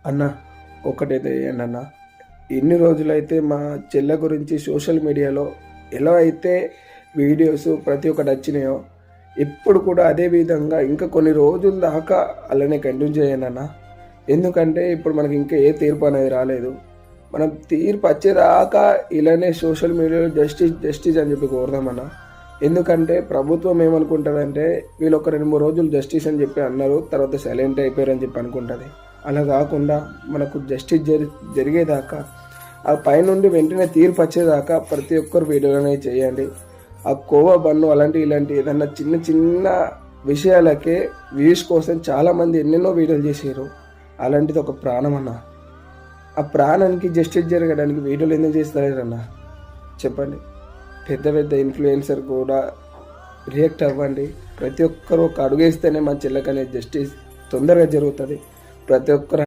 అన్న ఒకటైతే చేయండి అన్న. ఎన్ని రోజులైతే మా చెల్లె గురించి సోషల్ మీడియాలో ఎలా అయితే వీడియోస్ ప్రతి ఒక్కటి వచ్చినాయో ఇప్పుడు కూడా అదే విధంగా ఇంకా కొన్ని రోజుల దాకా అలానే కంటిన్యూ చేయండి అన్న. ఎందుకంటే ఇప్పుడు మనకి ఇంకా ఏ తీర్పు అనేది రాలేదు. మనం తీర్పు వచ్చేదాకా ఇలానే సోషల్ మీడియాలో జస్టిస్ జస్టిస్ అని చెప్పి కోరుదామన్నా. ఎందుకంటే ప్రభుత్వం ఏమనుకుంటుందంటే వీళ్ళు ఒక 2-3 రోజులు జస్టిస్ అని చెప్పి అన్నారు, తర్వాత సైలెంట్ అయిపోయారని చెప్పి అనుకుంటుంది. అలా కాకుండా మనకు జస్టిస్ జరిగేదాకా ఆ పైనుండి వెంటనే తీర్పు వచ్చేదాకా ప్రతి ఒక్కరు వీడియోలనే చేయండి. ఆ కోవా బన్ను అలాంటి ఇలాంటి ఏదన్నా చిన్న చిన్న విషయాలకే వ్యూస్ కోసం చాలామంది ఎన్నెన్నో వీడియోలు చేసారు. అలాంటిది ఒక ప్రాణం అన్న. ఆ ప్రాణానికి జస్టిస్ జరగడానికి వీడియోలు ఎందుకు చేస్తారన్న చెప్పండి. పెద్ద పెద్ద ఇన్ఫ్లుయెన్సర్ కూడా రియాక్ట్ అవ్వండి. ప్రతి ఒక్కరు ఒక అడుగేస్తేనే మా చెల్లెకనే జస్టిస్ తొందరగా జరుగుతుంది. ప్రతి ఒక్కరు